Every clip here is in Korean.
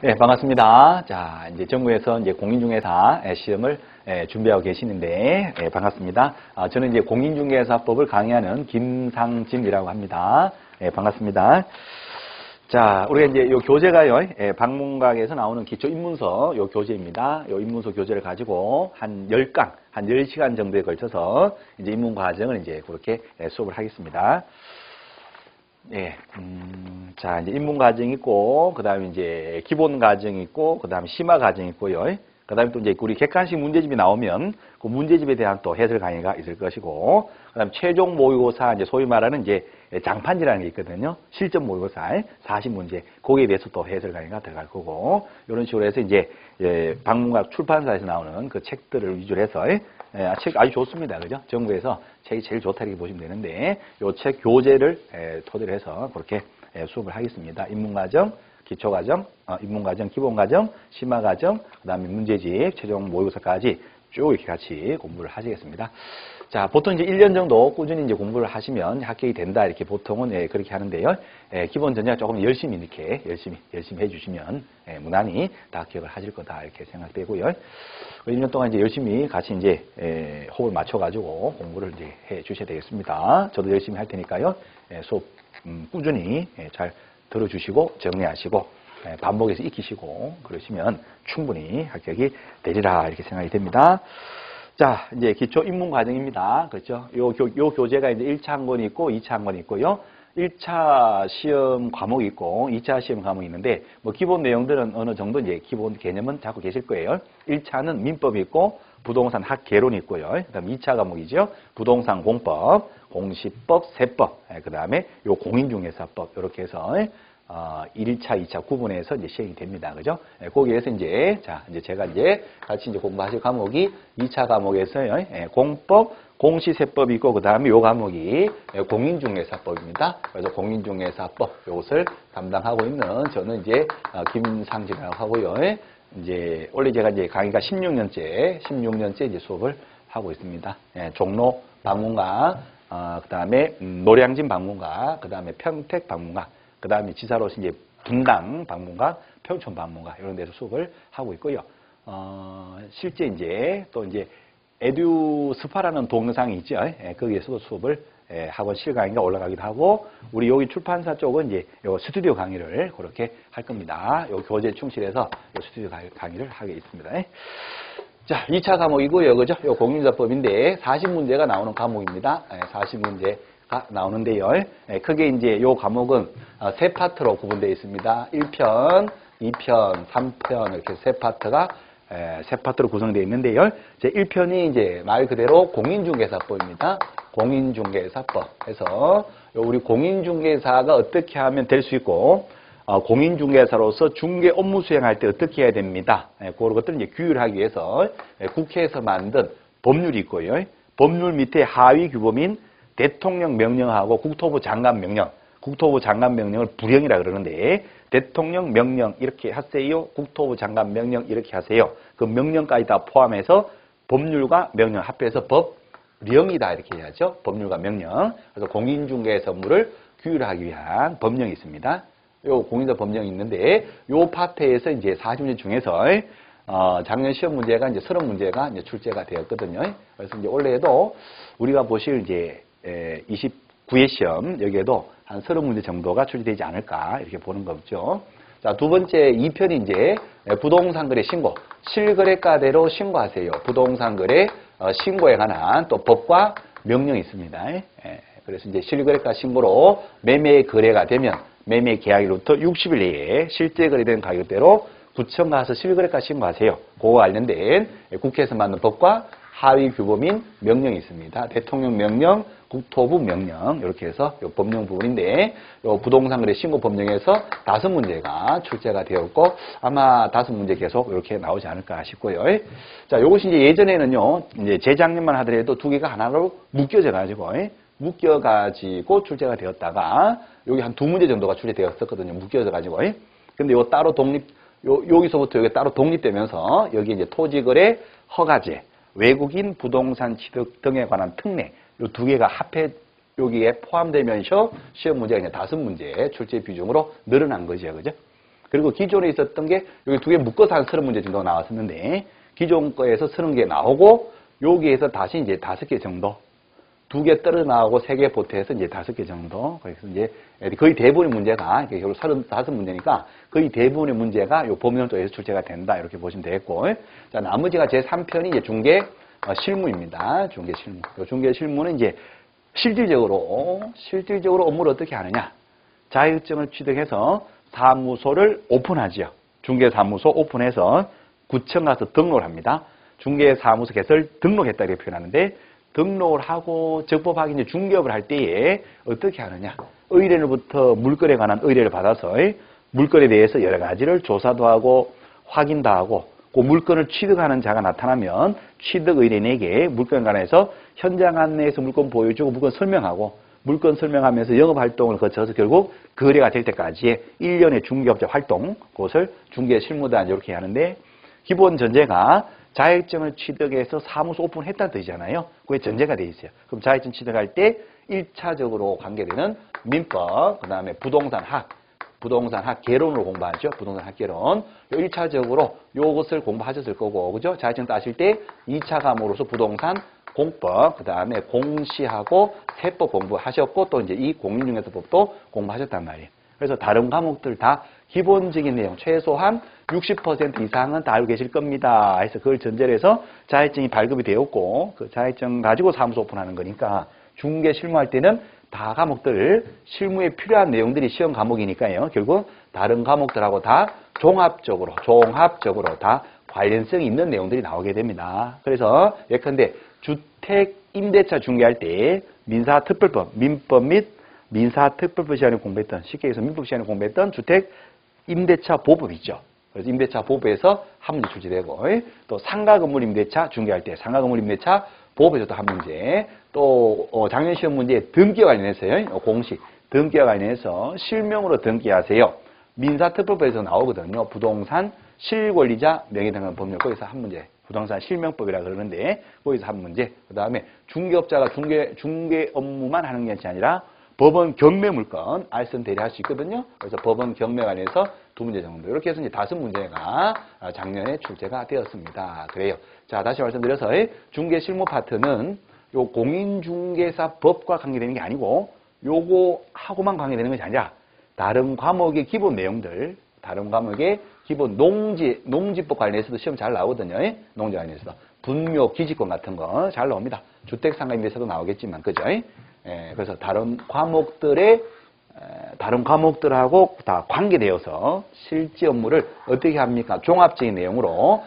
네, 반갑습니다. 자, 이제 정부에서 이제 공인중개사 시험을 준비하고 계시는데, 반갑습니다. 저는 이제 공인중개사법을 강의하는 김상진이라고 합니다. 반갑습니다. 자, 우리가 이제 요 교재가요, 방문각에서 나오는 기초 입문서 요 교재입니다. 요 입문서 교재를 가지고 한 10강, 한 10시간 정도에 걸쳐서 이제 입문 과정을 이제 그렇게 수업을 하겠습니다. 예, 자, 이제 입문 과정이 있고, 그 다음에 이제 기본 과정이 있고, 그 다음에 심화 과정이 있고요. 그 다음에 또 이제 우리 객관식 문제집이 나오면 그 문제집에 대한 또 해설 강의가 있을 것이고, 그 다음에 최종 모의고사, 이제 소위 말하는 이제 장판지라는 게 있거든요. 실전 모의고사 40문제. 거기에 대해서 또 해설 강의가 들어갈 거고, 이런 식으로 해서 이제 방문각 출판사에서 나오는 그 책들을 위주로 해서 책 아주 좋습니다. 그죠? 정부에서 책이 제일 좋다 이렇게 보시면 되는데, 요 책 교재를 토대로 해서 그렇게 수업을 하겠습니다. 입문과정, 기초과정, 입문과정, 기본과정, 심화과정, 그 다음에 문제집, 최종 모의고사까지 쭉 이렇게 같이 공부를 하시겠습니다. 자, 보통 이제 1년 정도 꾸준히 이제 공부를 하시면 합격이 된다 이렇게 보통은 그렇게 하는데요. 기본 전략 조금 열심히 이렇게 열심히 해주시면 무난히 다 합격을 하실 거다 이렇게 생각되고요. 1년 동안 이제 열심히 같이 이제 호흡을 맞춰가지고 공부를 이제 해 주셔야 되겠습니다. 저도 열심히 할 테니까요. 수업 꾸준히 잘 들어주시고 정리하시고 반복해서 익히시고 그러시면 충분히 합격이 되리라 이렇게 생각이 됩니다. 자, 이제 기초 입문 과정입니다. 그렇죠? 요 교재가 이제 1차 한 권이 있고 2차 한 권이 있고요. 1차 시험 과목이 있고 2차 시험 과목이 있는데 뭐 기본 내용들은 어느 정도 이제 기본 개념은 잡고 계실 거예요. 1차는 민법이 있고 부동산 학개론이 있고요. 그다음 2차 과목이죠. 부동산 공법, 공시법, 세법, 그다음에 요 공인중개사법 이렇게 해서 1차, 2차 구분해서 이제 시행이 됩니다. 그죠? 거기에서 이제, 자, 이제 제가 이제 같이 이제 공부하실 과목이 2차 과목에서요, 공법, 공시세법이 있고, 그 다음에 요 과목이 공인중개사법입니다. 그래서 공인중개사법, 요것을 담당하고 있는 저는 이제 김상진이라고 하고요. 이제, 원래 제가 이제 강의가 16년째 이제 수업을 하고 있습니다. 종로 방문가, 그 다음에 노량진 방문가, 그 다음에 평택 방문가, 그 다음에 지사로서 이제 분당 방문가, 평촌 방문가 이런 데서 수업을 하고 있고요. 실제 이제 또 이제 에듀스파라는 동영상이 있죠. 거기에서도 수업을 학원 실강의가 올라가기도 하고, 우리 여기 출판사 쪽은 이제 요 스튜디오 강의를 그렇게 할 겁니다. 요 교재 충실해서 요 스튜디오 강의를 하겠습니다. 자, 2차 과목이고요. 그죠? 요 공인중개사법인데 40문제가 나오는 과목입니다. 40문제. 나오는데요. 크게 이제 요 과목은 세 파트로 구분되어 있습니다. 1편, 2편, 3편 이렇게 세 파트로 구성되어 있는데요. 제 1편이 이제 말 그대로 공인중개사법입니다. 공인중개사법 해서 우리 공인중개사가 어떻게 하면 될 수 있고 공인중개사로서 중개 업무 수행할 때 어떻게 해야 됩니다. 그런 것들을 이제 규율하기 위해서 국회에서 만든 법률이 있고요. 법률 밑에 하위 규범인 대통령 명령하고 국토부 장관 명령, 국토부 장관 명령을 불령이라 그러는데 대통령 명령 이렇게 하세요, 국토부 장관 명령 이렇게 하세요. 그 명령까지 다 포함해서 법률과 명령 합해서 법령이다 이렇게 해야죠. 법률과 명령. 그래서 공인중개사 업무를 규율하기 위한 법령이 있습니다. 요 공인중개사 법령이 있는데 요 파트에서 이제 40문제 중에서 작년 시험 문제가 이제 30문제가 이제 출제가 되었거든요. 그래서 이제 올해에도 우리가 보실 이제 29회 시험 여기에도 한 30문제 정도가 출제되지 않을까 이렇게 보는 거죠. 자, 두 번째 2편이 이제 부동산 거래 신고, 실거래가대로 신고하세요. 부동산 거래 신고에 관한 또 법과 명령이 있습니다. 그래서 이제 실거래가 신고로 매매 거래가 되면 매매 계약일로부터 60일 내에 실제 거래된 가격대로 구청 가서 실거래가 신고하세요. 그거와 관련된 국회에서 만든 법과 하위 규범인 명령이 있습니다. 대통령 명령, 국토부 명령 이렇게 해서 요 법령 부분인데 요 부동산 거래 신고 법령에서 5문제가 출제가 되었고 아마 5문제 계속 이렇게 나오지 않을까 싶고요. 자, 요것이 이제 예전에는요, 이제 재작년만 하더라도 두 개가 하나로 묶여져 가지고 출제가 되었다가 여기 한 2문제 정도가 출제되었었거든요. 묶여져 가지고. 근데 요 따로 여기서부터 여기 따로 독립되면서 여기 이제 토지거래 허가제, 외국인 부동산 취득 등에 관한 특례 이 두 개가 합해 여기에 포함되면서 시험 문제가 이제 5문제 출제 비중으로 늘어난 거죠. 그죠? 그리고 기존에 있었던 게 여기 두 개 묶어서 한 30문제 정도가 나왔었는데 기존 거에서 30개 나오고 여기에서 다시 이제 5개 정도 2개 떨어져 나오고 3개 보태해서 이제 5개 정도. 그래서 이제 거의 대부분의 문제가 결국 35문제니까 거의 대부분의 문제가 요 법령 쪽에서 출제가 된다. 이렇게 보시면 되겠고. 자, 나머지가 제 3편이 이제 중개 실무입니다. 중개 실무. 요 중개 실무는 이제 실질적으로 업무를 어떻게 하느냐. 자격증을 취득해서 사무소를 오픈하지요. 중개사무소 오픈해서 구청 가서 등록을 합니다. 중개사무소 개설 등록했다 이렇게 표현하는데 등록을 하고 적법하게 이제 중개업을 할 때에 어떻게 하느냐. 의뢰로부터 물건에 관한 의뢰를 받아서 물건에 대해서 여러 가지를 조사도 하고 확인도 하고 그 물건을 취득하는 자가 나타나면 취득 의뢰인에게 물건에 관해서 현장 안내에서 물건 보여주고 물건 설명하고 물건 설명하면서 영업활동을 거쳐서 결국 거래가 될 때까지의 1년의 중개업자 활동, 그것을 중개 실무단 이렇게 하는데 기본 전제가 자격증을 취득해서 사무소 오픈했다는 뜻이잖아요. 그게 전제가 돼 있어요. 그럼 자격증 취득할 때 1차적으로 관계되는 민법, 그 다음에 부동산학 개론으로 공부하죠. 부동산 학개론. 1차적으로 요것을 공부하셨을 거고, 그죠? 자격증 따실 때 2차 과목으로서 부동산 공법, 그 다음에 공시하고 세법 공부하셨고, 또 이제 이 공인중개사법도 공부하셨단 말이에요. 그래서 다른 과목들 다 기본적인 내용, 최소한 60% 이상은 다 알고 계실 겁니다. 해서 그걸 전제로 해서 자격증이 발급이 되었고, 그 자격증 가지고 사무소 오픈하는 거니까 중개 실무할 때는 다 과목들, 실무에 필요한 내용들이 시험 과목이니까요. 결국 다른 과목들하고 다 종합적으로 다 관련성이 있는 내용들이 나오게 됩니다. 그래서 예컨대 주택 임대차 중개할 때 민사특별법, 민법 및 민사특별법 시간에 공부했던, 쉽게 해서 민법 시간에 공부했던 주택 임대차 보법 있죠. 그래서 임대차 보법에서 한 문제 출제되고, 또 상가 건물 임대차 중개할 때 상가 건물 임대차 보법에서도 한 문제, 또 작년 시험 문제 등기와 관련해서요. 공시 등기와 관련해서 실명으로 등기하세요. 민사특별법에서 나오거든요. 부동산 실권리자 명예등록 법률 거기서 한 문제. 부동산 실명법이라 그러는데 거기서 한 문제. 그다음에 중개업자가 중개 업무만 하는 게 아니라 법원 경매 물건 알선 대리할 수 있거든요. 그래서 법원 경매 관련해서 2문제 정도. 이렇게 해서 이제 5문제가 작년에 출제가 되었습니다. 그래요. 자, 다시 말씀드려서 중개 실무 파트는 요 공인중개사법과 관계되는 게 아니고 요거하고만 관계되는 것이 아니라 다른 과목의 기본 내용들, 다른 과목의 기본 농지법 관련해서도 시험 잘 나오거든요. 농지 관련해서. 분묘, 기지권 같은 거 잘 나옵니다. 주택상가임대차도 나오겠지만, 그죠? 그래서 다른 과목들하고 다 관계되어서 실제 업무를 어떻게 합니까? 종합적인 내용으로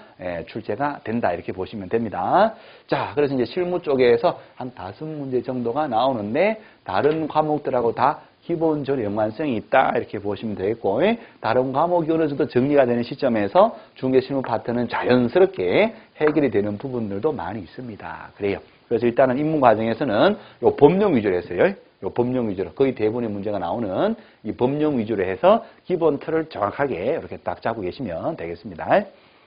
출제가 된다. 이렇게 보시면 됩니다. 자, 그래서 이제 실무 쪽에서 한 5문제 정도가 나오는데 다른 과목들하고 다 기본적으로 연관성이 있다. 이렇게 보시면 되겠고, 다른 과목이 어느 정도 정리가 되는 시점에서 중개 실무 파트는 자연스럽게 해결이 되는 부분들도 많이 있습니다. 그래요. 그래서 일단은 입문 과정에서는 요 법령 위주로 했어요. 요 법령 위주로 거의 대부분의 문제가 나오는 이 법령 위주로 해서 기본 틀을 정확하게 이렇게 딱 잡고 계시면 되겠습니다.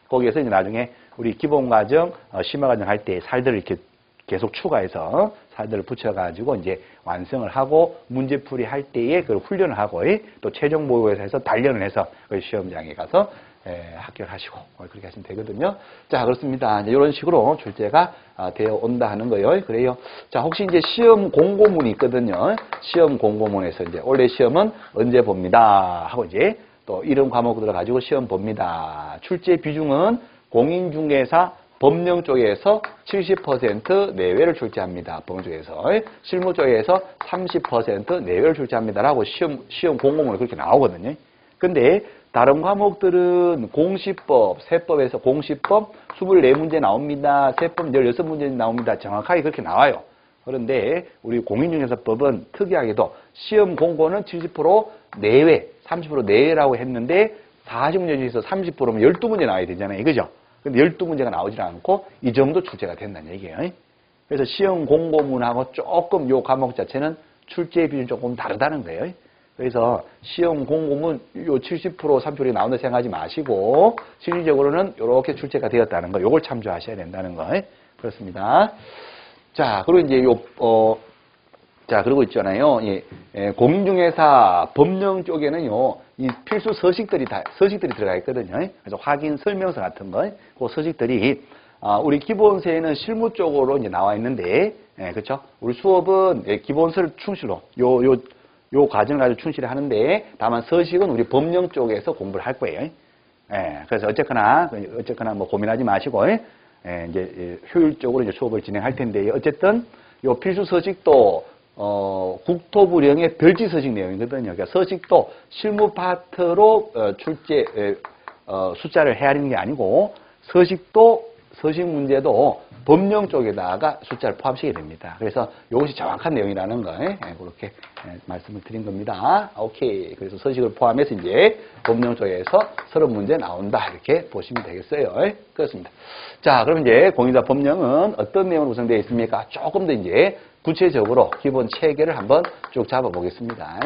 거기에서 이제 나중에 우리 기본 과정, 심화 과정 할 때 살들을 이렇게 계속 추가해서 살들을 붙여가지고 이제 완성을 하고 문제풀이 할 때에 그 훈련을 하고 또 최종 모의고사에서 해서 단련을 해서 시험장에 가서 합격하시고 그렇게 하시면 되거든요. 자, 그렇습니다. 이제 이런 식으로 출제가 되어 온다 하는 거예요. 그래요. 자, 혹시 이제 시험 공고문이 있거든요. 시험 공고문에서 이제 원래 시험은 언제 봅니다 하고 이제 또 이런 과목들을 가지고 시험 봅니다. 출제 비중은 공인중개사 법령 쪽에서 70% 내외를 출제합니다. 법령 쪽에서. 실무 쪽에서 30% 내외를 출제합니다라고 시험 공고문이 그렇게 나오거든요. 근데 다른 과목들은 공시법, 세법에서 공시법 24문제 나옵니다. 세법 16문제 나옵니다. 정확하게 그렇게 나와요. 그런데 우리 공인중개사법은 특이하게도 시험 공고는 70% 내외, 30% 내외라고 했는데 40문제 중에서 30%면 12문제 나와야 되잖아요. 그죠? 근데 12문제가 나오질 않고 이 정도 출제가 된다는 얘기예요. 그래서 시험 공고문하고 조금 요 과목 자체는 출제 비율이 조금 다르다는 거예요. 그래서 시험 공고문 요 70%, 30%가 나온다 생각하지 마시고 실질적으로는 이렇게 출제가 되었다는 거, 요걸 참조하셔야 된다는 거. 그렇습니다. 자, 그리고 이제 자, 그리고 있잖아요. 공인중개사 법령 쪽에는요, 이 필수 서식들이 들어가 있거든요. 그래서 확인 설명서 같은 거, 그 서식들이, 우리 기본서에는 실무 쪽으로 이제 나와 있는데, 그렇죠? 우리 수업은 기본서를 충실로, 요 과정을 가지고 충실히 하는데, 다만 서식은 우리 법령 쪽에서 공부를 할 거예요. 그래서 어쨌거나 뭐 고민하지 마시고, 이제 효율적으로 이제 수업을 진행할 텐데요. 어쨌든, 요 필수 서식도, 국토부령의 별지 서식 내용이거든요. 그러니까 서식도 실무 파트로 숫자를 헤아리는 게 아니고 서식 문제도 법령 쪽에다가 숫자를 포함시키게 됩니다. 그래서 이것이 정확한 내용이라는 거 그렇게 말씀을 드린 겁니다. 오케이. 그래서 서식을 포함해서 이제 법령 쪽에서 서론 문제 나온다 이렇게 보시면 되겠어요. 그렇습니다. 자, 그럼 이제 공인중개사 법령은 어떤 내용으로 구성되어 있습니까? 조금 더 이제 구체적으로 기본 체계를 한번 쭉 잡아보겠습니다.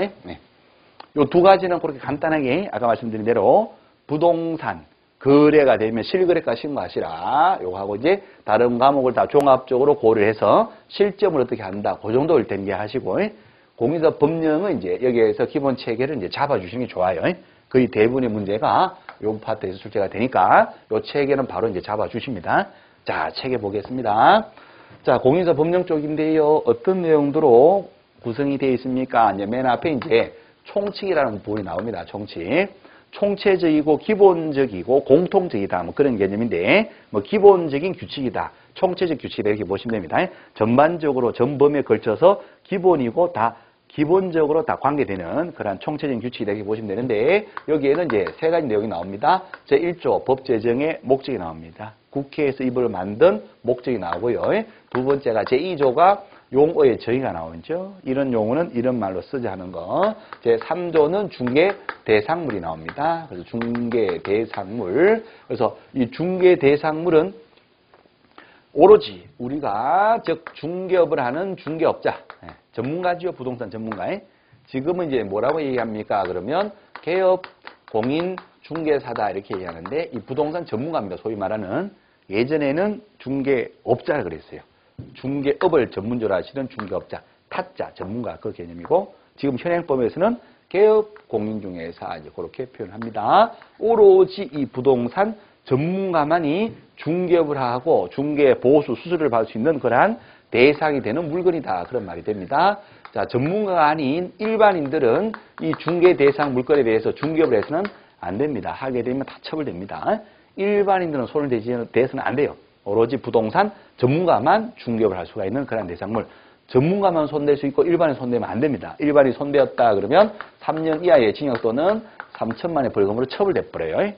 요 두 가지는 그렇게 간단하게 아까 말씀드린 대로 부동산 거래가 되면 실거래가 신고하시라. 요거하고 이제 다른 과목을 다 종합적으로 고려를 해서 실점을 어떻게 한다. 그 정도를 대비하시고 공인중개사 법령은 이제 여기에서 기본 체계를 이제 잡아주시는 게 좋아요. 거의 대부분의 문제가 요 파트에서 출제가 되니까 요 체계는 바로 이제 잡아주십니다. 자, 체계 보겠습니다. 자, 공인중개사 법령 쪽인데요. 어떤 내용들로 구성이 되어 있습니까? 이제 맨 앞에 이제 총칙이라는 부분이 나옵니다. 총칙. 총체적이고 기본적이고 공통적이다. 뭐 그런 개념인데, 뭐 기본적인 규칙이다. 총체적 규칙이다. 이렇게 보시면 됩니다. 전반적으로 전범에 걸쳐서 기본이고 다 기본적으로 다 관계되는 그런 총체적인 규칙이다. 이렇게 보시면 되는데, 여기에는 이제 세 가지 내용이 나옵니다. 제1조 법 제정의 목적이 나옵니다. 국회에서 이걸 만든 목적이 나오고요. 두 번째가 제2조가 용어의 정의가 나오죠. 이런 용어는 이런 말로 쓰자 하는 거. 제3조는 중개 대상물이 나옵니다. 그래서 중개 대상물. 그래서 이 중개 대상물은 오로지 우리가 즉 중개업을 하는 중개업자, 전문가지요. 부동산 전문가. 지금은 이제 뭐라고 얘기합니까? 그러면 개업, 공인, 중개사다 이렇게 얘기하는데 이 부동산 전문가입니다. 소위 말하는. 예전에는 중개업자라 그랬어요. 중개업을 전문적으로 하시는 중개업자, 타짜, 전문가 그 개념이고 지금 현행법에서는 개업, 공인중개사 이제 그렇게 표현합니다. 오로지 이 부동산 전문가만이 중개업을 하고 중개 보수 수수료를 받을 수 있는 그러한 대상이 되는 물건이다 그런 말이 됩니다. 자, 전문가가 아닌 일반인들은 이 중개 대상 물건에 대해서 중개업을 해서는 안 됩니다. 하게 되면 다 처벌됩니다. 일반인들은 손을 대서는 안 돼요. 오로지 부동산 전문가만 중개업을 할 수가 있는 그런 대상물. 전문가만 손댈 수 있고 일반인 손대면 안 됩니다. 일반인 손대었다 그러면 3년 이하의 징역 또는 3천만 원의 벌금으로 처벌돼 버려요.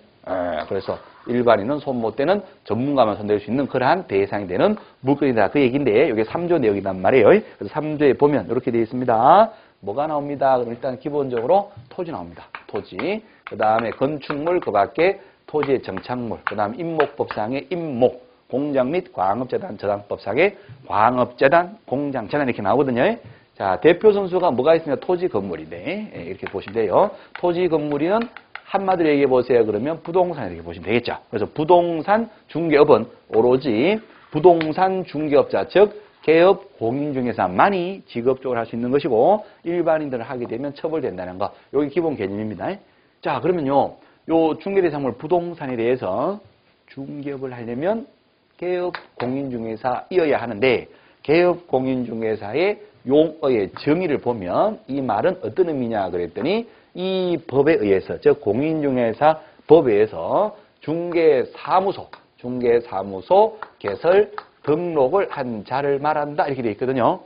그래서 일반인은 손 못 대는 전문가만 손댈 수 있는 그러한 대상이 되는 물건이다. 그 얘기인데 이게 3조 내용이란 말이에요. 그래서 3조에 보면 이렇게 되어 있습니다. 뭐가 나옵니다. 그럼 일단 기본적으로 토지 나옵니다. 토지. 그 다음에 건축물, 그 밖에 토지의 정착물, 그 다음 임목법상의 임목, 공장 및 광업재단 저당법상의 광업재단, 공장재단 이렇게 나오거든요. 자, 대표 선수가 뭐가 있습니까? 토지 건물인데 이렇게 보시면 돼요. 토지 건물이는 한마디로 얘기해 보세요. 그러면 부동산 이렇게 보시면 되겠죠. 그래서 부동산 중개업은 오로지 부동산 중개업자, 즉 개업 공인중개사만이 직업적으로 할 수 있는 것이고 일반인들을 하게 되면 처벌된다는 거. 여기 기본 개념입니다. 자, 그러면요. 요 중개대상물 부동산에 대해서 중개업을 하려면 개업 공인중개사이어야 하는데 개업 공인중개사의 용어의 정의를 보면 이 말은 어떤 의미냐 그랬더니 이 법에 의해서 즉 공인중개사 법에 의해서 중개사무소 개설 등록을 한 자를 말한다 이렇게 되어 있거든요.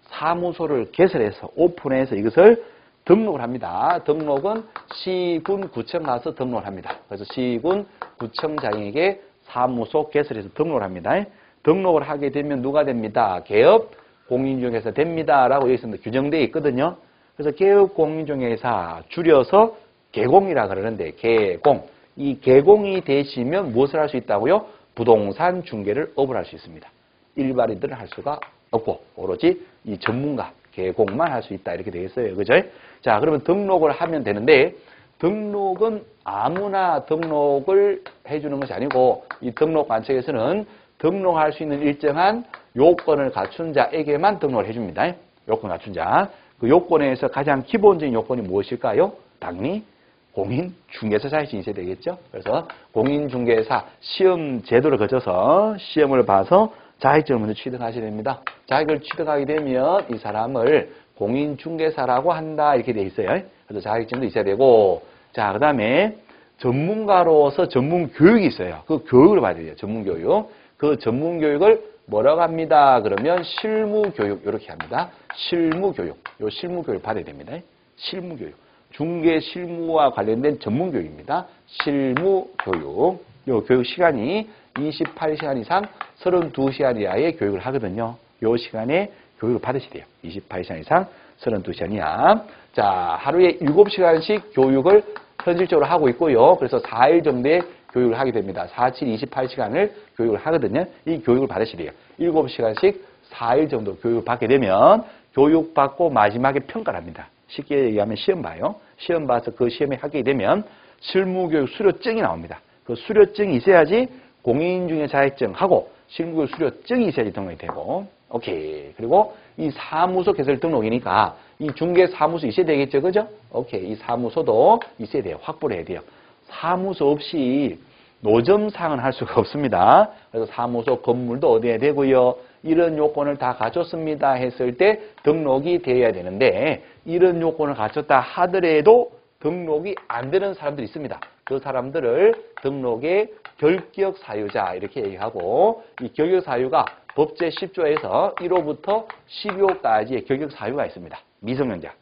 사무소를 개설해서 오픈해서 이것을 등록을 합니다. 등록은 시군, 구청 가서 등록을 합니다. 그래서 시군, 구청장에게 사무소 개설해서 등록을 합니다. 등록을 하게 되면 누가 됩니다. 개업 공인중개사 됩니다. 라고 여기서 규정되어 있거든요. 그래서 개업 공인중개사 줄여서 개공이라 그러는데 개공. 이 개공이 되시면 무엇을 할 수 있다고요? 부동산 중개를 업을 할 수 있습니다. 일반인들은 할 수가 없고 오로지 이 전문가 개공만 할 수 있다 이렇게 되겠어요. 그죠? 자, 그러면 등록을 하면 되는데 등록은 아무나 등록을 해주는 것이 아니고 이 등록관청에서는 등록할 수 있는 일정한 요건을 갖춘 자에게만 등록을 해줍니다. 요건 갖춘 자. 그 요건에서 가장 기본적인 요건이 무엇일까요? 당연히 공인중개사 자격증이 있어야 되겠죠. 그래서 공인중개사 시험 제도를 거쳐서 시험을 봐서 자격증을 먼저 취득하셔야 됩니다. 자격을 취득하게 되면 이 사람을 공인중개사라고 한다 이렇게 돼 있어요. 그래서 자격증도 있어야 되고, 자, 그 다음에 전문가로서 전문 교육이 있어요. 그 교육을 받아야 돼요. 전문 교육. 그 전문 교육을 뭐라고 합니다. 그러면 실무 교육 이렇게 합니다. 실무 교육. 요 실무 교육 받아야 됩니다. 실무 교육. 중개 실무와 관련된 전문 교육입니다. 실무 교육. 요 교육 시간이 28시간 이상 32시간 이하의 교육을 하거든요. 요 시간에 교육을 받으셔야 돼요. 28시간 이상 32시간 이하. 자, 하루에 7시간씩 교육을 현실적으로 하고 있고요. 그래서 4일 정도의 교육을 하게 됩니다. 4칠 28시간을 교육을 하거든요. 이 교육을 받으셔야 돼요. 7시간씩 4일 정도 교육을 받게 되면 교육받고 마지막에 평가를 합니다. 쉽게 얘기하면 시험 봐요. 시험 봐서 그 시험에 합격이 되면 실무교육 수료증이 나옵니다. 그 수료증이 있어야지 공인중개 자격증하고 실무교육 수료증이 있어야지 등록이 되고, 오케이. 그리고 이 사무소 개설 등록이니까 이 중개 사무소 있어야 되겠죠, 그죠? 오케이. 이 사무소도 있어야 돼요. 확보를 해야 돼요. 사무소 없이 노점상은 할 수가 없습니다. 그래서 사무소 건물도 얻어야 되고요. 이런 요건을 다 갖췄습니다 했을 때 등록이 되어야 되는데, 이런 요건을 갖췄다 하더라도 등록이 안 되는 사람들이 있습니다. 그 사람들을 등록의 결격 사유자 이렇게 얘기하고, 이 결격 사유가 법제 10조에서 1호부터 12호까지의 결격 사유가 있습니다. 미성년자,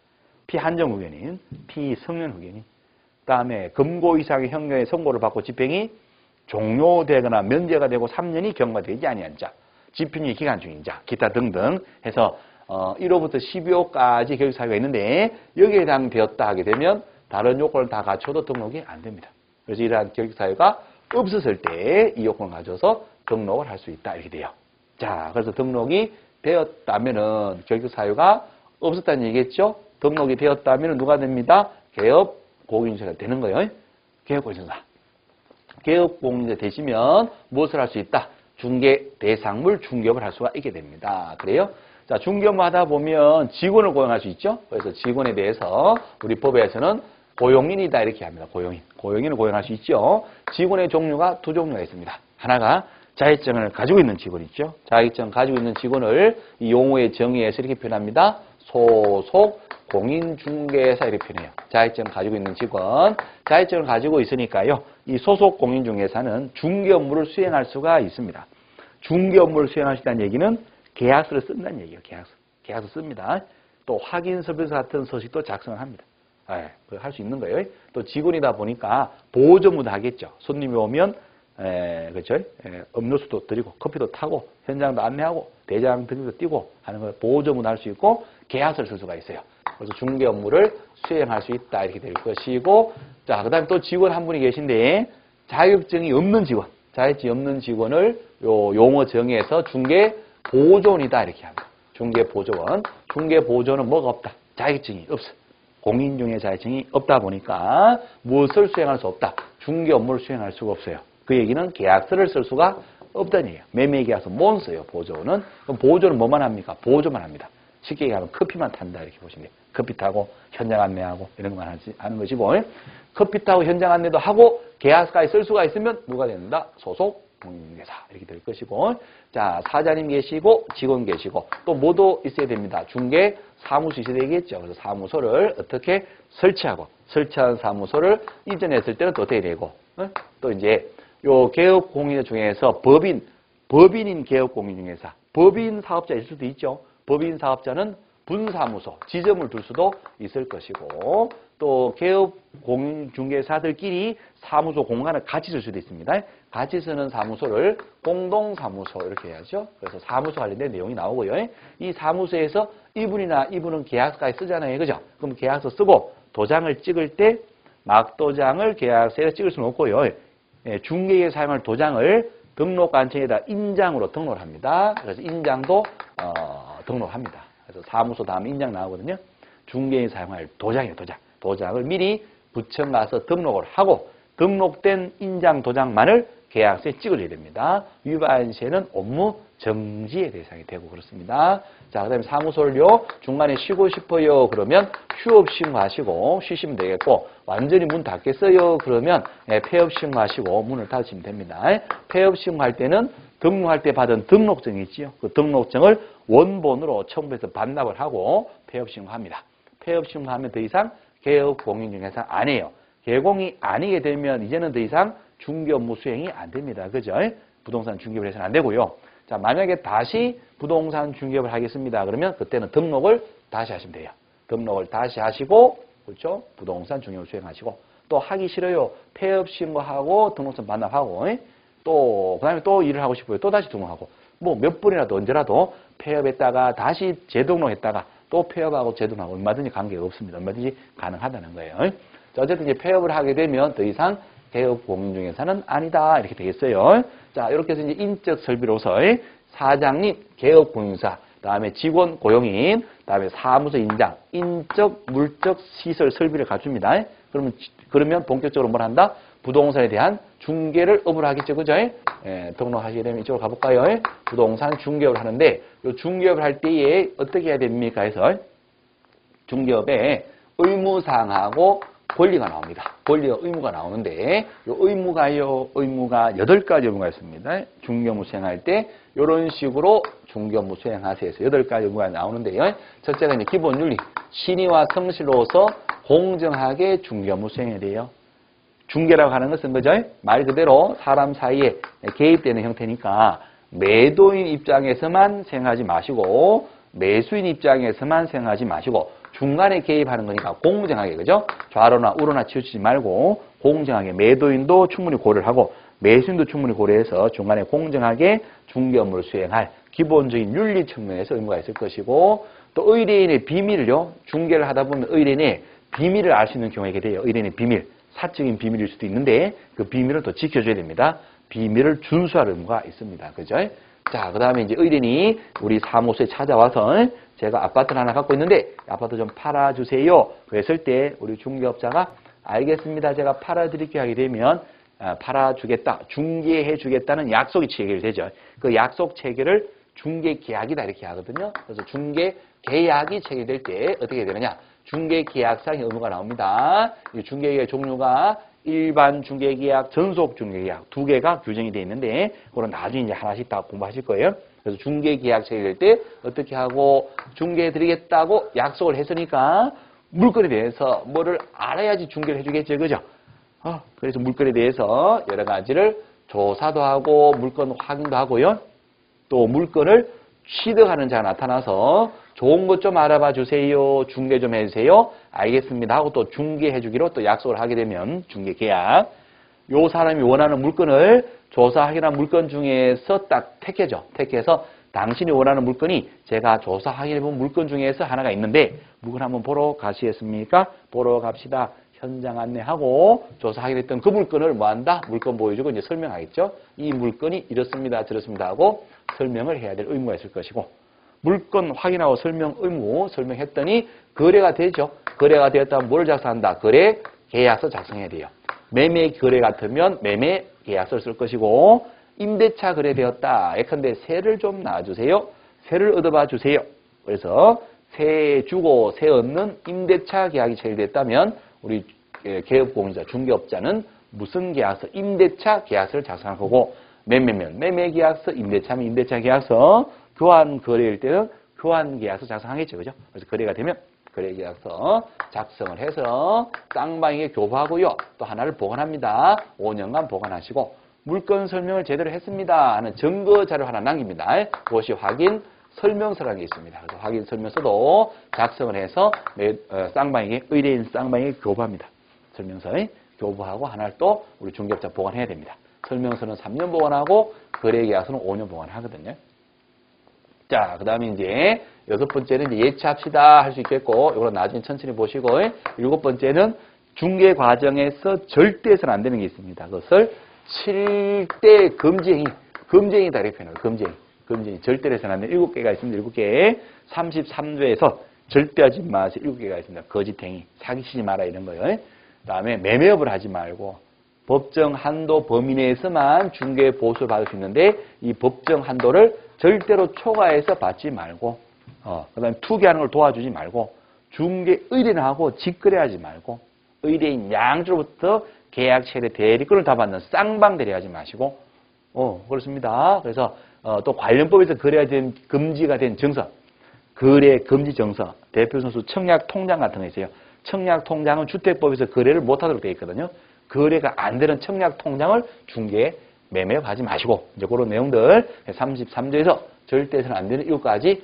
피한정 후견인, 피성년 후견인, 그다음에 금고 이상의 형량의 선고를 받고 집행이 종료되거나 면제가 되고 3년이 경과되지 아니한 자, 집행유예 기간 중인 자, 기타 등등 해서 1호부터 12호까지 결격 사유가 있는데, 여기에 해당되었다 하게 되면 다른 요건을 다 갖춰도 등록이 안 됩니다. 그래서 이러한 결격 사유가 없었을 때 이 요건을 가져서 등록을 할 수 있다 이렇게 돼요. 자, 그래서 등록이 되었다면은 결격 사유가 없었다는 얘기겠죠? 등록이 되었다면 누가 됩니다? 개업 공인중개사가 되는 거예요. 개업 공인중개사. 개업 공인중개사 되시면 무엇을 할 수 있다? 중개 대상물 중개업을 할 수가 있게 됩니다. 그래요? 자, 중개업을 하다 보면 직원을 고용할 수 있죠? 그래서 직원에 대해서 우리 법에서는 고용인이다 이렇게 합니다. 고용인. 고용인을 고용할 수 있죠. 직원의 종류가 두 종류가 있습니다. 하나가 자격증을 가지고 있는 직원 있죠. 자격증을 가지고 있는 직원을 이 용어의 정의에서 이렇게 표현합니다. 소속 공인중개사 이렇게 표현해요. 자격증을 가지고 있는 직원. 자격증을 가지고 있으니까요. 이 소속 공인중개사는 중개 업무를 수행할 수가 있습니다. 중개 업무를 수행할 수 있다는 얘기는 계약서를 쓴다는 얘기예요. 계약서 씁니다. 또 확인서비스 같은 서식도 작성을 합니다. 할 수 있는 거예요. 또 직원이다 보니까 보조무도 하겠죠. 손님이 오면 그렇죠? 음료수도 드리고 커피도 타고 현장도 안내하고 대장 등도 띄고 하는 걸 보조무도 할 수 있고 계약서를 쓸 수가 있어요. 그래서 중개 업무를 수행할 수 있다 이렇게 될 것이고, 자, 그다음에 또 직원 한 분이 계신데 자격증이 없는 직원, 자격증이 없는 직원을 요 용어 정의에서 중개 보조원이다 이렇게 합니다. 중개 보조원. 중개 보조원은 뭐가 없다? 자격증이 없어. 공인중개 자격증이 없다 보니까 무엇을 수행할 수 없다? 중개 업무를 수행할 수가 없어요. 그 얘기는 계약서를 쓸 수가 없다는 얘기예요. 매매계약서 못 써요, 보조는. 그럼 보조는 뭐만 합니까? 보조만 합니다. 쉽게 얘기하면 커피만 탄다 이렇게 보시면 돼요. 커피 타고 현장 안내하고 이런 것만 하는 것이고, 커피 타고 현장 안내도 하고 계약서까지 쓸 수가 있으면 누가 된다? 소속 공인중개사 이렇게 될 것이고, 자, 사장님 계시고 직원 계시고 또 모두 있어야 됩니다. 중개 사무소 있어야 되겠죠. 그래서 사무소를 어떻게 설치하고, 설치한 사무소를 이전했을 때는 또 어떻게 되고, 또 이제 요 개업 공인 중에서 법인인 개업 공인중개사, 법인 사업자일 수도 있죠. 법인 사업자는 분사무소, 지점을 둘 수도 있을 것이고, 또 개업 공인중개사들끼리 사무소 공간을 같이 쓸 수도 있습니다. 같이 쓰는 사무소를 공동사무소 이렇게 해야죠. 그래서 사무소 관련된 내용이 나오고요. 이 사무소에서 이분은 계약서까지 쓰잖아요. 그죠? 그럼 계약서 쓰고 도장을 찍을 때 막도장을 계약서에 찍을 수는 없고요. 중개에 사용할 도장을 등록관청에다 인장으로 등록을 합니다. 그래서 인장도 등록합니다. 그래서 사무소 다음에 인장 나오거든요. 중개에 사용할 도장이에요. 도장을 미리 구청 가서 등록을 하고 등록된 인장 도장만을 계약서에 찍어줘야 됩니다. 위반 시에는 업무 정지의 대상이 되고 그렇습니다. 자, 그 다음에 사무소를요, 중간에 쉬고 싶어요. 그러면 휴업 신고하시고 쉬시면 되겠고, 완전히 문 닫겠어요. 그러면 폐업 신고하시고 문을 닫으시면 됩니다. 폐업 신고할 때는 등록할 때 받은 등록증이 있지요. 그 등록증을 원본으로 첨부해서 반납을 하고 폐업 신고합니다. 폐업 신고하면 더 이상 개업 공인중개사 안 해요. 개공이 아니게 되면 이제는 더 이상 중개업무 수행이 안 됩니다. 그죠? 부동산 중개업을 해서는 안 되고요. 자, 만약에 다시 부동산 중개업을 하겠습니다. 그러면 그때는 등록을 다시 하시면 돼요. 등록을 다시 하시고, 그렇죠? 부동산 중개업을 수행하시고, 또 하기 싫어요. 폐업 신고하고 등록증 반납하고, 또 그다음에 또 일을 하고 싶어요. 또 다시 등록하고, 뭐 몇 번이라도 언제라도 폐업했다가 다시 재등록했다가 또 폐업하고 재등록하고 얼마든지 관계가 없습니다. 얼마든지 가능하다는 거예요. 자, 어쨌든 이제 폐업을 하게 되면 더 이상 개업 공인중개사는 아니다 이렇게 되겠어요. 자, 이렇게 해서 이제 인적 설비로서 사장님, 개업 공인중개사, 다음에 직원 고용인, 다음에 사무소 인장, 인적, 물적, 시설 설비를 갖춥니다. 그러면 본격적으로 뭘 한다? 부동산에 대한 중개를 업무를 하겠죠, 그죠? 등록하시게 되면 이쪽으로 가볼까요? 부동산 중개업을 하는데, 이 중개업을 할 때에 어떻게 해야 됩니까? 해서 중개업에 의무사항하고 권리가 나옵니다. 권리와 의무가 나오는데, 이 의무가 8가지 의무가 있습니다. 중개업무 수행할 때, 이런 식으로 중개업무 수행하세요. 8가지 의무가 나오는데요. 첫째가 이제 기본 윤리, 신의와 성실로서 공정하게 중개업무 수행해야 돼요. 중개라고 하는 것은 그죠? 말 그대로 사람 사이에 개입되는 형태니까 매도인 입장에서만 생각하지 마시고 매수인 입장에서만 생각하지 마시고 중간에 개입하는 거니까 공정하게 그죠? 좌로나 우로나 치우치지 말고 공정하게 매도인도 충분히 고려를 하고 매수인도 충분히 고려해서 중간에 공정하게 중개 업무를 수행할 기본적인 윤리 측면에서 의무가 있을 것이고 또 의뢰인의 비밀을요. 중개를 하다 보면 의뢰인의 비밀을 알 수 있는 경우가 돼요. 의뢰인의 비밀. 사적인 비밀일 수도 있는데 그 비밀을 또 지켜줘야 됩니다. 비밀을 준수할 의무가 있습니다. 그죠? 자, 그 다음에 이제 의뢰인이 우리 사무소에 찾아와서 제가 아파트를 하나 갖고 있는데 아파트 좀 팔아주세요. 그랬을 때 우리 중개업자가 알겠습니다. 제가 팔아드릴게요 하게 되면 팔아주겠다, 중개해주겠다는 약속이 체결되죠. 그 약속 체결을 중개계약이다 이렇게 하거든요. 그래서 중개계약이 체결될 때 어떻게 해야 되느냐. 중개계약상의 의무가 나옵니다. 이 중개계약 종류가 일반 중개계약, 전속 중개계약 두 개가 규정이 되어 있는데 그건 나중에 이제 하나씩 다 공부하실 거예요. 그래서 중개계약 체결될 때 어떻게 하고 중개해드리겠다고 약속을 했으니까 물건에 대해서 뭐를 알아야지 중개를 해주겠죠. 그죠? 그래서 물건에 대해서 여러 가지를 조사도 하고 물건 확인도 하고요. 또 물건을 취득하는 자가 나타나서 좋은 것 좀 알아봐 주세요. 중개 좀 해주세요. 알겠습니다. 하고 또 중개해 주기로 또 약속을 하게 되면 중개계약. 요 사람이 원하는 물건을 조사 확인한 물건 중에서 딱 택해줘. 택해서 당신이 원하는 물건이 제가 조사 확인해 본 물건 중에서 하나가 있는데 물건 한번 보러 가시겠습니까? 보러 갑시다. 현장 안내하고 조사 확인했던 그 물건을 뭐 한다? 물건 보여주고 이제 설명하겠죠. 이 물건이 이렇습니다. 저렇습니다. 하고 설명을 해야 될 의무가 있을 것이고 물건 확인하고 설명 의무 설명했더니 거래가 되죠. 거래가 되었다면 뭘 작성한다? 거래 계약서 작성해야 돼요. 매매 거래 같으면 매매 계약서를 쓸 것이고 임대차 거래되었다. 예컨대 세를 좀 놔주세요. 세를 얻어봐 주세요. 그래서 세 주고 세 얻는 임대차 계약이 체결됐다면 우리 개업공인자 중개업자는 무슨 계약서? 임대차 계약서를 작성할 거고 매매면 매매계약서, 임대차면 임대차 계약서, 교환 거래일 때는 교환 계약서 작성하겠죠. 그죠? 그래서 거래가 되면 거래 계약서 작성을 해서 쌍방에게 교부하고요. 또 하나를 보관합니다. 5년간 보관하시고 물건 설명을 제대로 했습니다 하는 증거 자료 하나 남깁니다. 그것이 확인 설명서라는 게 있습니다. 그래서 확인 설명서도 작성을 해서 쌍방에게 의뢰인 쌍방에게 교부합니다. 설명서에 교부하고 하나를 또 우리 중개업자 보관해야 됩니다. 설명서는 3년 보관하고 거래계약서는 5년 보관하거든요. 자, 그 다음에 이제 6번째는 이제 예치합시다 할 수 있겠고, 이거는 나중에 천천히 보시고, 7번째는 중개 과정에서 절대 해서는 안 되는 게 있습니다. 그것을 7대 금지행위, 금지행위다 이렇게 표현해요. 금지행위. 절대 해서는 안 되는 7개가 있습니다. 7개. 33조에서 절대 하지 마세요. 7개가 있습니다. 거짓행위, 사기치지 마라 이런 거예요. 그 다음에 매매업을 하지 말고, 법정 한도 범위 내에서만 중개 보수를 받을 수 있는데 이 법정 한도를 절대로 초과해서 받지 말고 그다음에 투기하는 걸 도와주지 말고 중개 의뢰는 하고 직거래하지 말고 의뢰인 양쪽으로부터 계약 체결의 대리권을 다 받는 쌍방대리 하지 마시고 그렇습니다. 그래서 또 관련법에서 거래가 된 금지가 된 정서 거래 금지 정서 대표 선수 청약 통장 같은 거 있어요. 청약 통장은 주택법에서 거래를 못하도록 되어 있거든요. 거래가 안 되는 청약 통장을 중개에 매매하지 마시고 이제 그런 내용들 33조에서 절대 해서는 안 되는 이것까지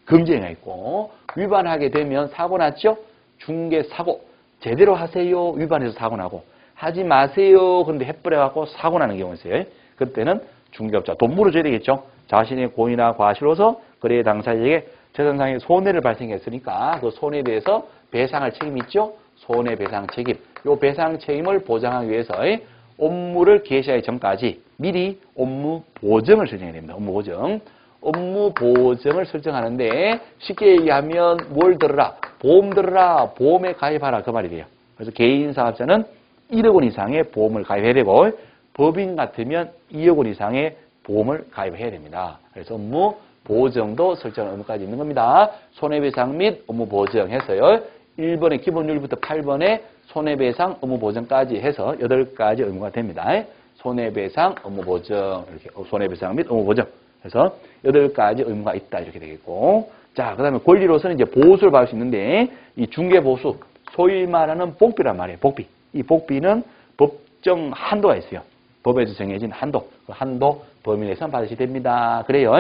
금지가 있고 위반하게 되면 사고 났죠? 중개 사고 제대로 하세요. 위반해서 사고 나고 하지 마세요. 그런데 해버려갖고 사고 나는 경우가 있어요. 그때는 중개업자 돈 물어줘야 되겠죠. 자신의 고의나 과실로서 거래 당사자에게 재산상의 손해를 발생했으니까 그 손해에 대해서 배상할 책임이 있죠. 손해배상 책임. 이 배상 책임을 보장하기 위해서 업무를 개시하기 전까지 미리 업무 보정을 설정해야 됩니다. 업무 보정. 업무 보정을 설정하는데 쉽게 얘기하면 뭘 들어라? 보험 들어라. 보험에 가입하라. 그 말이 돼요. 그래서 개인 사업자는 1억 원 이상의 보험을 가입해야 되고 법인 같으면 2억 원 이상의 보험을 가입해야 됩니다. 그래서 업무 보정도 설정하는 업무까지 있는 겁니다. 손해배상 및 업무 보정해서요. 1번의 기본율부터 8번의 손해배상 업무 보정까지 해서 8가지 의무가 됩니다. 손해배상 업무 보정 이렇게 손해배상 및 업무 보정 해서 8가지 의무가 있다 이렇게 되겠고 자 그다음에 권리로서는 이제 보수를 받을 수 있는데 이 중개 보수 소위 말하는 복비란 말이에요. 복비. 이 복비는 법정 한도가 있어요. 법에서 정해진 한도. 그 한도 범위 내에서 받으셔야 됩니다. 그래요.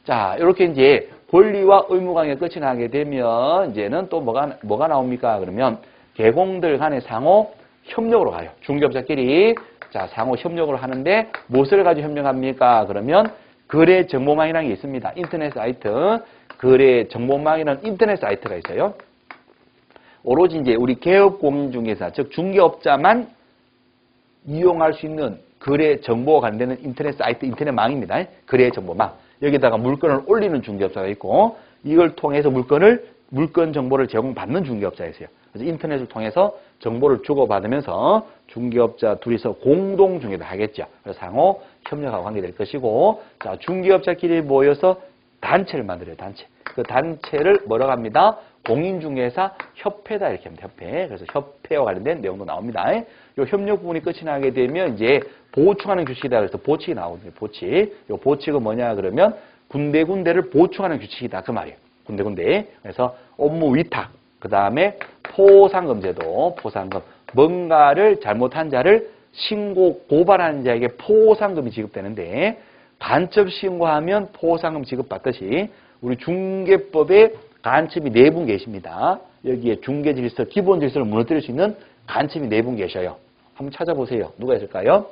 자, 이렇게 이제 권리와 의무 관계가 끝이 나게 되면 이제는 또 뭐가 나옵니까? 그러면 개공들 간의 상호 협력으로 가요. 중개업자끼리 자, 상호 협력으로 하는데 무엇을 가지고 협력합니까? 그러면 거래 정보망이라는 게 있습니다. 인터넷 사이트. 거래 정보망이라는 인터넷 사이트가 있어요. 오로지 이제 우리 개업공인중개사, 즉 중개업자만 이용할 수 있는 거래 정보가 관련되는 인터넷 사이트, 인터넷망입니다. 거래 정보망. 여기다가 물건을 올리는 중개업자가 있고 이걸 통해서 물건 정보를 제공받는 중개업자가 있어요. 그래서 인터넷을 통해서 정보를 주고받으면서 중개업자 둘이서 공동 중개를 하겠죠. 그래서 상호 협력하고 관계될 것이고 자, 중개업자끼리 모여서 단체를 만들어요. 단체. 그 단체를 뭐라고 합니다? 공인중개사 협회다 이렇게 합니다. 협회. 그래서 협회와 관련된 내용도 나옵니다. 이 협력 부분이 끝이 나게 되면 이제 보충하는 규칙이다. 그래서 보칙이 나오거든요. 보칙. 이 보칙은 뭐냐 그러면 군데군데를 보충하는 규칙이다. 그 말이에요. 군데군데. 그래서 업무 위탁. 그 다음에 포상금 제도. 포상금. 뭔가를 잘못한 자를 신고 고발하는 자에게 포상금이 지급되는데 간첩 신고하면 포상금 지급받듯이 우리 중개법에 간첩이 4분 계십니다. 여기에 중개질서, 기본질서를 무너뜨릴 수 있는 간첩이 4분 계셔요. 한번 찾아보세요. 누가 있을까요?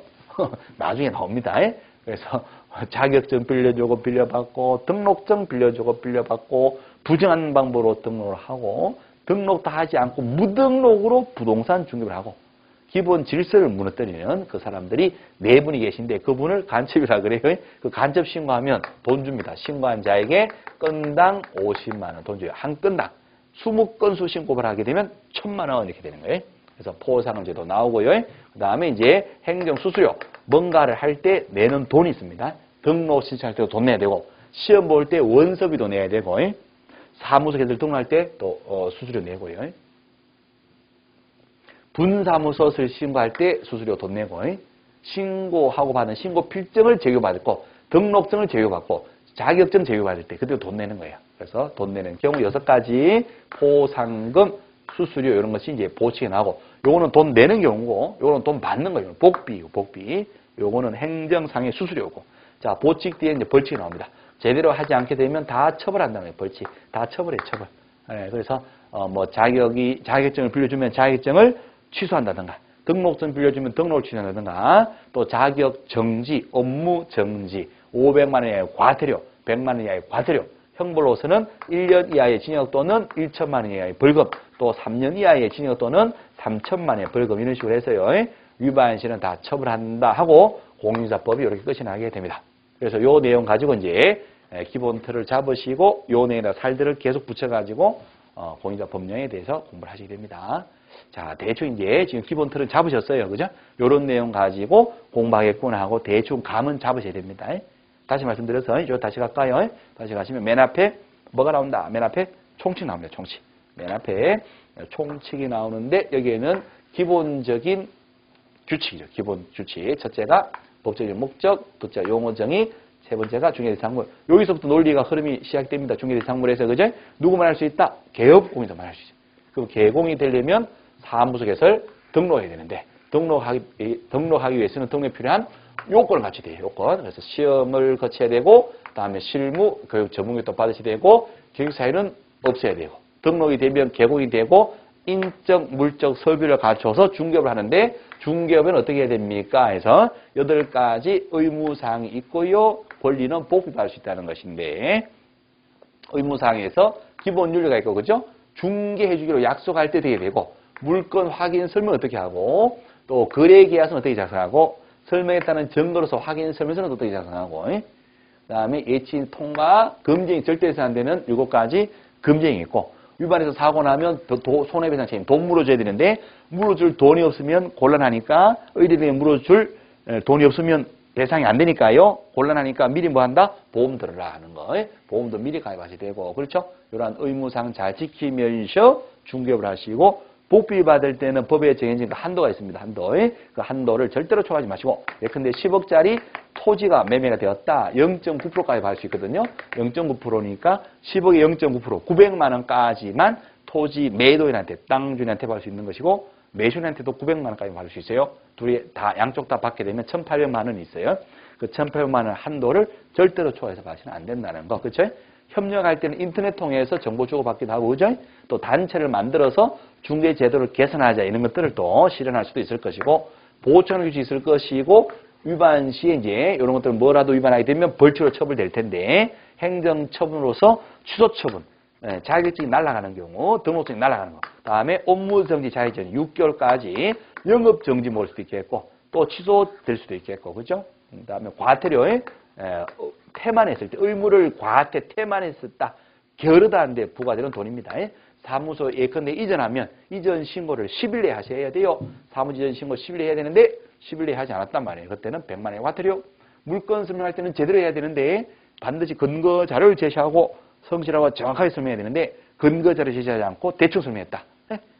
나중에 나옵니다. 그래서 자격증 빌려주고 빌려받고 등록증 빌려주고 빌려받고 부정한 방법으로 등록을 하고 등록도 하지 않고 무등록으로 부동산 중개를 하고 기본 질서를 무너뜨리는 그 사람들이 4분이 계신데 그분을 간첩이라 그래요. 그 간첩 신고하면 돈 줍니다. 신고한 자에게 건당 50만 원 돈 줘요. 한 건당 20건수 신고를 하게 되면 1000만 원 이렇게 되는 거예요. 그래서 포상금제도 나오고요. 그 다음에 이제 행정수수료 뭔가를 할 때 내는 돈이 있습니다. 등록 신청할 때도 돈 내야 되고 시험 볼 때 원서비도 내야 되고 사무소 개들 등록할 때 또 수수료 내고요. 분사무소를 신고할 때 수수료 돈 내고 신고하고 받은 신고 필증을 제휴받고 등록증을 제휴받고 자격증 제휴받을 때 그때도 돈 내는 거예요. 그래서 돈 내는 경우 6가지 포상금, 수수료 이런 것이 이제 보칙이 나오고 요거는 돈 내는 경우고 요거는 돈 받는 거예요. 복비. 요거는 행정상의 수수료고. 자, 보칙 뒤에 이제 벌칙이 나옵니다. 제대로 하지 않게 되면 다 처벌한다는 거예요. 벌칙. 다 처벌해요, 처벌. 그래서 뭐 자격증을 빌려주면 자격증을 취소한다든가 등록증 빌려주면 등록을 취소한다든가 또 자격 정지, 업무 정지 500만 원 이하의 과태료, 100만 원 이하의 과태료 형벌로서는 1년 이하의 징역 또는 1천만 원 이하의 벌금 또 3년 이하의 징역 또는 3천만 원의 벌금 이런 식으로 해서요. 위반 시는 다 처벌한다 하고 공인사법이 이렇게 끝이 나게 됩니다. 그래서 요 내용 가지고 이제 기본 틀을 잡으시고 요 내용에다 살들을 계속 붙여가지고 공인사 법령에 대해서 공부를 하시게 됩니다. 자, 대충 이제 지금 기본 틀은 잡으셨어요. 그죠? 요런 내용 가지고 공부하겠구나 하고 대충 감은 잡으셔야 됩니다. 다시 말씀드려서 이쪽 다시 갈까요? 다시 가시면 맨 앞에 뭐가 나온다? 맨 앞에 총칙 나옵니다. 총칙. 맨 앞에 총칙이 나오는데 여기에는 기본적인 규칙이죠. 기본 규칙. 첫째가 법적인 목적, 둘째 용어 정의, 세 번째가 중개대상물. 여기서부터 논리가 흐름이 시작됩니다. 중개대상물에서 그죠? 누구만 할 수 있다? 개업공인도만 할 수 있어요. 그럼 개공이 되려면 사무소 개설 등록해야 되는데 등록하기 위해서는 등록에 필요한 요건을 갖춰야 돼요. 요건. 그래서 시험을 거쳐야 되고 그다음에 실무, 교육 전문교육도 받으셔야 되고 교육사회는 없어야 되고 등록이 되면 개공이 되고 인적, 물적, 설비를 갖춰서 중개업을 하는데 중개업은 어떻게 해야 됩니까? 해서 8가지 의무사항이 있고요. 권리는 복비받을 수 있다는 것인데 의무사항에서 기본 윤리가 있고 그죠? 중개해 주기로 약속할 때 되게 되고 물건 확인 설명 어떻게 하고 또 거래 계약서는 어떻게 작성하고 설명했다는 증거로서 확인 설명서는 어떻게 작성하고 그다음에 예치 통과 검증이 절대 해서 안 되는 7가지 검증이 있고 위반해서 사고 나면 손해배상 책임 돈 물어줘야 되는데 물어줄 돈이 없으면 곤란하니까 의뢰대에 물어줄 돈이 없으면 배상이 안 되니까요. 곤란하니까 미리 뭐 한다? 보험 들어라 하는 거. 보험도 미리 가입하셔야 되고 그렇죠? 이러한 의무사항 잘 지키면서 중개업을 하시고 복비 받을 때는 법에 정해진 한도가 있습니다. 한도. 그 한도를 절대로 초과하지 마시고 예컨대 10억짜리 토지가 매매가 되었다. 0.9%까지 받을 수 있거든요. 0.9%니까 10억에 0.9% 900만 원까지만 토지 매도인한테 땅 주인한테 받을 수 있는 것이고 매수인한테도 900만 원까지 받을 수 있어요. 둘이 다 양쪽 다 받게 되면 1,800만 원이 있어요. 그 1,800만 원 한도를 절대로 초과해서 받으시면 안 된다는 거. 그렇죠? 협력할 때는 인터넷 통해서 정보 주고받기도 하고 그죠? 또 단체를 만들어서 중개 제도를 개선하자 이런 것들을 또 실현할 수도 있을 것이고 보호처분 규칙이 있을 것이고 위반 시에 이제 이런 것들 뭐라도 위반하게 되면 벌칙으로 처벌될 텐데 행정처분으로서 취소처분 자격증이 날아가는 경우 등록증이 날아가는 거 다음에 업무정지 자격증 6개월까지 영업정지 먹을 수도 있겠고 또 취소될 수도 있겠고 그죠? 그다음에 과태료에 태만했을 때 의무를 과태 태만했었다 게으르다는데 부과되는 돈입니다. 사무소 예컨대 이전하면 이전 신고를 10일 내에 하셔야 돼요. 사무소 이전 신고 10일 내에 해야 되는데 10일 내에 하지 않았단 말이에요. 그때는 100만 원의 과태료. 물건 설명할 때는 제대로 해야 되는데 반드시 근거 자료를 제시하고 성실하고 정확하게 설명해야 되는데 근거 자료 제시하지 않고 대충 설명했다.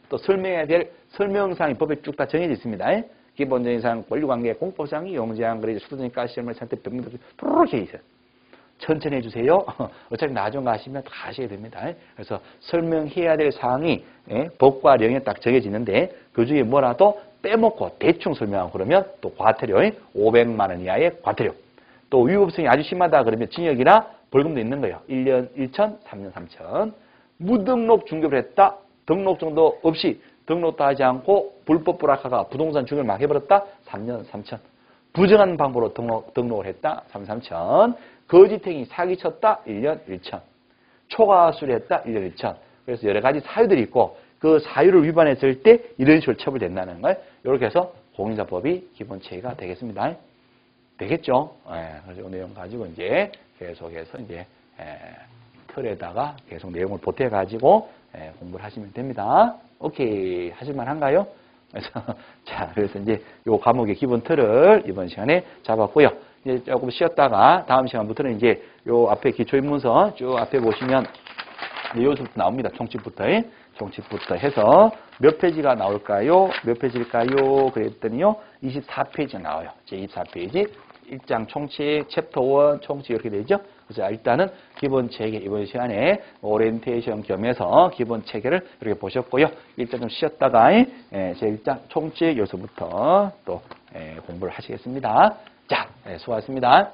또 설명해야 될 설명사항이 법에 쭉 다 정해져 있습니다. 기본적인 사항, 권리관계, 공법사항이 용제한 거래, 수도적인 가시점을 선택, 병명도 푸르르 해 있어요. 천천히 해주세요. 어차피 나중 가시면 다 하셔야 됩니다. 그래서 설명해야 될 사항이 법과 령에 딱 정해지는데 그 중에 뭐라도 빼먹고 대충 설명하고 그러면 또 과태료 500만 원 이하의 과태료. 또 위법성이 아주 심하다 그러면 징역이나 벌금도 있는 거예요. 1년 1천, 3년 3천. 무등록 중개를 했다. 등록증도 없이 등록도 하지 않고 불법 불악화가 부동산 중개를 막 해버렸다. 3년 3천. 부정한 방법으로 등록을 했다. 3년 3천. 거짓행위 사기쳤다. 1년 1천. 초과수를 했다. 1년 1천. 그래서 여러 가지 사유들이 있고 그 사유를 위반했을 때 이런 식으로 처벌된다는 걸 이렇게 해서 공인사법이 기본 체계가 되겠습니다. 되겠죠? 그래서 이 내용 가지고 이제 계속해서 이제 틀에다가 계속 내용을 보태가지고 공부를 하시면 됩니다. 오케이. 하실만 한가요? 그래서 이제 요 과목의 기본 틀을 이번 시간에 잡았고요. 이제 조금 쉬었다가 다음 시간부터는 이제 요 앞에 기초입문서 쭉 앞에 보시면 여기서부터 나옵니다. 총칙부터 해서 몇 페이지가 나올까요? 몇 페이지일까요? 그랬더니요. 24페이지가 나와요. 제 24페이지. 1장 총칙, 챕터 1 총칙 이렇게 되죠. 그래서 일단은 기본 체계 이번 시간에 오리엔테이션 겸해서 기본 체계를 이렇게 보셨고요. 일단 좀 쉬었다가 제 1장 총칙 여기서부터 또 공부를 하시겠습니다. 자, 수고하셨습니다.